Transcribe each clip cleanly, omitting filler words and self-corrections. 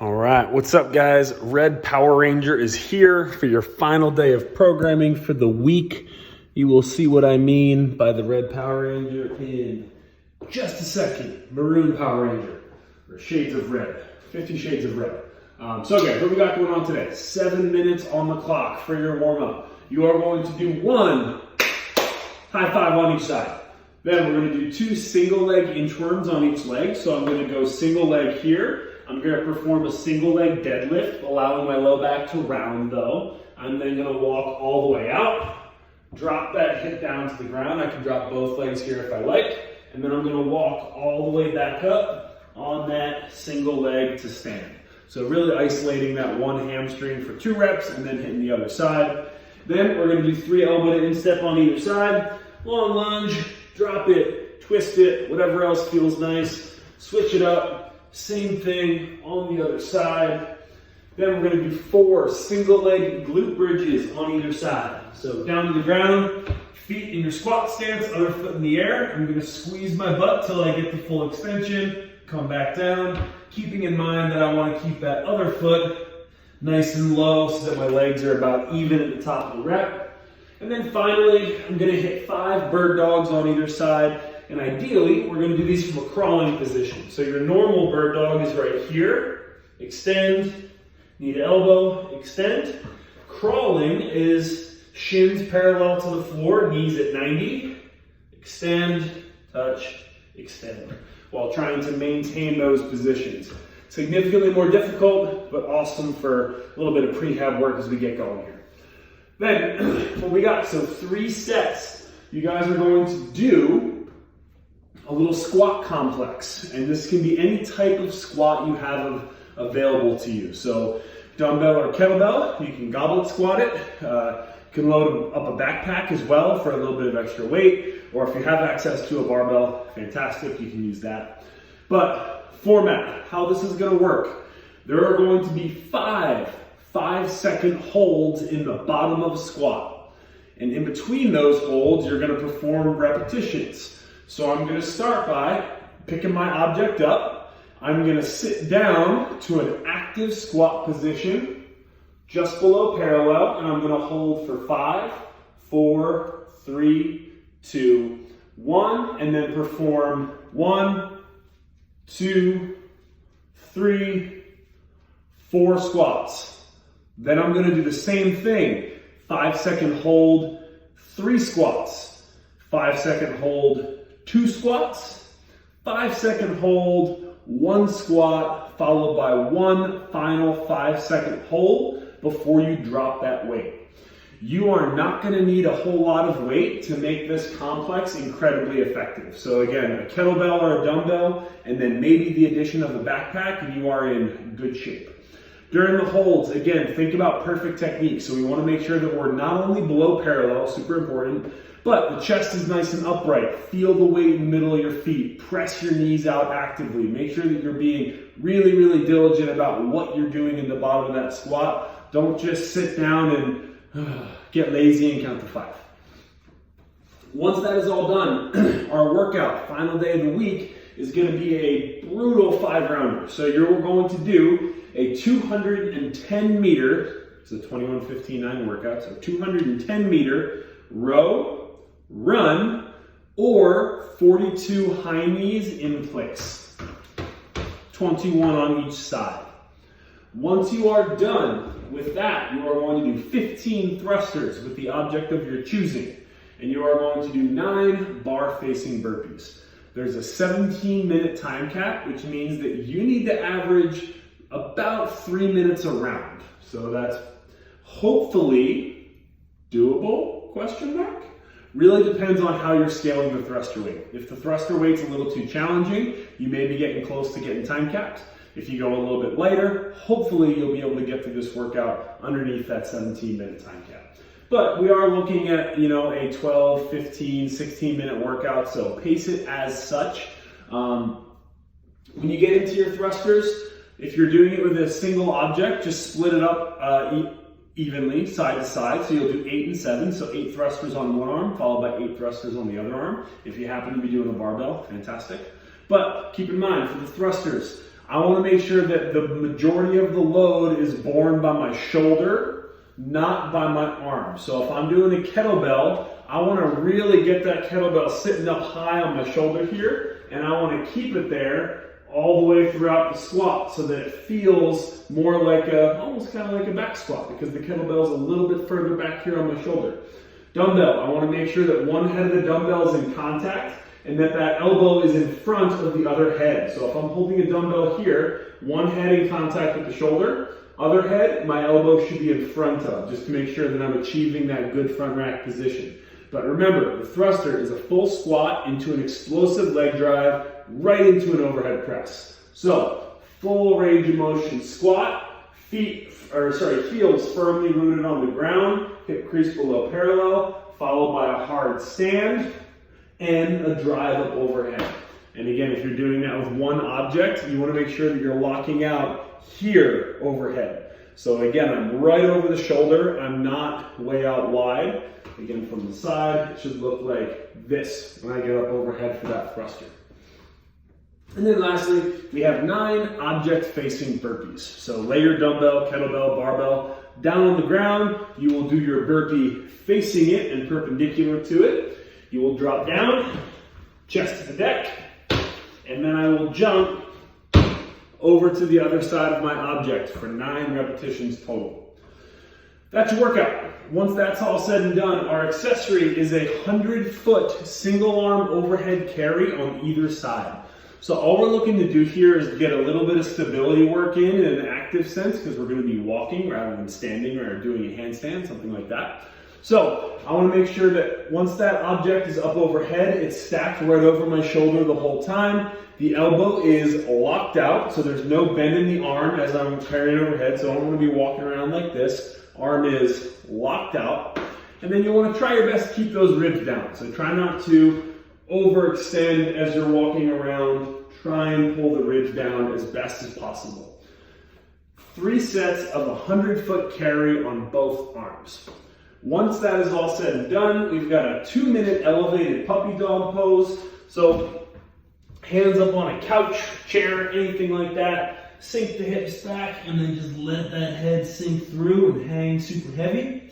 All right, what's up guys? Red Power Ranger is here for your final day of programming for the week. You will see what I mean by the Red Power Ranger in just a second. Maroon Power Ranger, or Shades of Red, 50 Shades of Red. So guys, what we got going on today? 7 minutes on the clock for your warm up. You are going to do one high five on each side. Then we're going to do 2 single leg inchworms on each leg. So I'm going to go single leg here. I'm going to perform a single leg deadlift, allowing my low back to round though. I'm then going to walk all the way out, drop that hip down to the ground. I can drop both legs here if I like. And then I'm going to walk all the way back up on that single leg to stand. So really isolating that one hamstring for 2 reps and then hitting the other side. Then we're going to do 3 elbow to instep on either side. Long lunge, drop it, twist it, whatever else feels nice. Switch it up. Same thing on the other side. Then we're going to do 4 single leg glute bridges on either side. So down to the ground, feet in your squat stance, other foot in the air. I'm going to squeeze my butt till I get the full extension. Come back down, keeping in mind that I want to keep that other foot nice and low so that my legs are about even at the top of the rep. And then finally, I'm going to hit 5 bird dogs on either side. And ideally, we're going to do these from a crawling position. So your normal bird dog is right here. Extend, knee to elbow, extend. Crawling is shins parallel to the floor, knees at 90. Extend, touch, extend. While trying to maintain those positions. Significantly more difficult, but awesome for a little bit of prehab work as we get going here. Then, what we got, so 3 sets. You guys are going to do a little squat complex, and this can be any type of squat you have available to you. So dumbbell or kettlebell, you can goblet squat it. You can load up a backpack as well for a little bit of extra weight, or if you have access to a barbell, fantastic, you can use that. But format, how this is going to work, there are going to be 5 5-second holds in the bottom of a squat, and in between those holds you're going to perform repetitions. So I'm going to start by picking my object up. I'm going to sit down to an active squat position just below parallel, and I'm going to hold for 5, 4, 3, 2, 1, and then perform 1, 2, 3, 4 squats. Then I'm going to do the same thing. 5-second hold, 3 squats. 5-second hold, 2 squats, 5-second hold, 1 squat, followed by 1 final 5-second hold before you drop that weight. You are not going to need a whole lot of weight to make this complex incredibly effective. So again, a kettlebell or a dumbbell, and then maybe the addition of a backpack, and you are in good shape. During the holds, again, think about perfect technique. So we want to make sure that we're not only below parallel, super important, but the chest is nice and upright. Feel the weight in the middle of your feet. Press your knees out actively. Make sure that you're being really, really diligent about what you're doing in the bottom of that squat. Don't just sit down and get lazy and count to 5. Once that is all done, our workout, final day of the week, is going to be a brutal 5-rounder. So you're going to do a 210 meter, it's a 21-15-9 workout, so 210 meter row, run, or 42 high knees in place. 21 on each side. Once you are done with that, you are going to do 15 thrusters with the object of your choosing. And you are going to do 9 bar-facing burpees. There's a 17-minute time cap, which means that you need to average about 3 minutes a round. So that's hopefully doable, question mark? Really depends on how you're scaling the thruster weight. If the thruster weight's a little too challenging, you may be getting close to getting time capped. If you go a little bit lighter, hopefully you'll be able to get through this workout underneath that 17-minute time cap. But we are looking at, a 12, 15, 16-minute workout, so pace it as such. When you get into your thrusters, if you're doing it with a single object, just split it up evenly, side to side. So you'll do 8 and 7, so 8 thrusters on one arm, followed by 8 thrusters on the other arm. If you happen to be doing a barbell, fantastic. But keep in mind, for the thrusters, I want to make sure that the majority of the load is borne by my shoulder, not by my arm. So if I'm doing a kettlebell, I want to really get that kettlebell sitting up high on my shoulder here, and I want to keep it there all the way throughout the squat so that it feels more like almost kind of like a back squat, because the kettlebell is a little bit further back here on my shoulder. Dumbbell, I want to make sure that one head of the dumbbell is in contact and that that elbow is in front of the other head. So if I'm holding a dumbbell here, one head in contact with the shoulder, other head, my elbow should be in front of, just to make sure that I'm achieving that good front rack position. But remember, the thruster is a full squat into an explosive leg drive, right into an overhead press. So, full range of motion squat, heels firmly rooted on the ground, hip crease below parallel, followed by a hard stand and a drive up overhead. And again, if you're doing that with one object, you want to make sure that you're locking out here overhead. So again, I'm right over the shoulder, I'm not way out wide. Again, from the side, it should look like this when I get up overhead for that thruster. And then lastly, we have 9 object-facing burpees. So lay your dumbbell, kettlebell, barbell down on the ground. You will do your burpee facing it and perpendicular to it. You will drop down, chest to the deck, and then I will jump over to the other side of my object for 9 repetitions total. That's your workout. Once that's all said and done, our accessory is a 100-foot single arm overhead carry on either side. So all we're looking to do here is get a little bit of stability work in an active sense, because we're going to be walking rather than standing or doing a handstand, something like that. So I want to make sure that once that object is up overhead, it's stacked right over my shoulder the whole time. The elbow is locked out, so there's no bend in the arm as I'm carrying overhead, so I don't want to be walking around like this. Arm is locked out. And then you want to try your best to keep those ribs down. So try not to overextend as you're walking around. Try and pull the ribs down as best as possible. 3 sets of a 100-foot carry on both arms. Once that is all said and done, we've got a 2-minute elevated puppy dog pose. So hands up on a couch, chair, anything like that. Sink the hips back and then just let that head sink through and hang super heavy.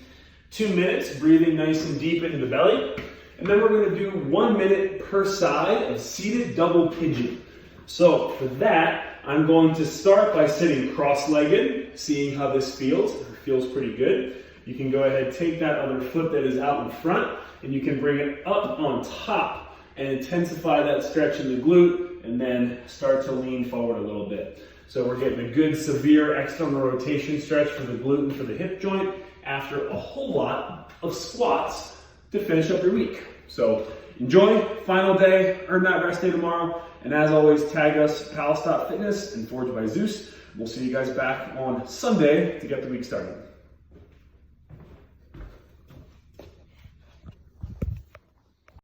2 minutes, breathing nice and deep into the belly. And then we're going to do 1 minute per side of seated double pigeon. So for that, I'm going to start by sitting cross-legged, seeing how this feels. It feels pretty good. You can go ahead and take that other foot that is out in front and you can bring it up on top and intensify that stretch in the glute and then start to lean forward a little bit. So we're getting a good severe external rotation stretch for the glute and for the hip joint after a whole lot of squats to finish up your week. So enjoy, final day, earn that rest day tomorrow. And as always, tag us Palestop Fitness and Forged by Zeus. We'll see you guys back on Sunday to get the week started.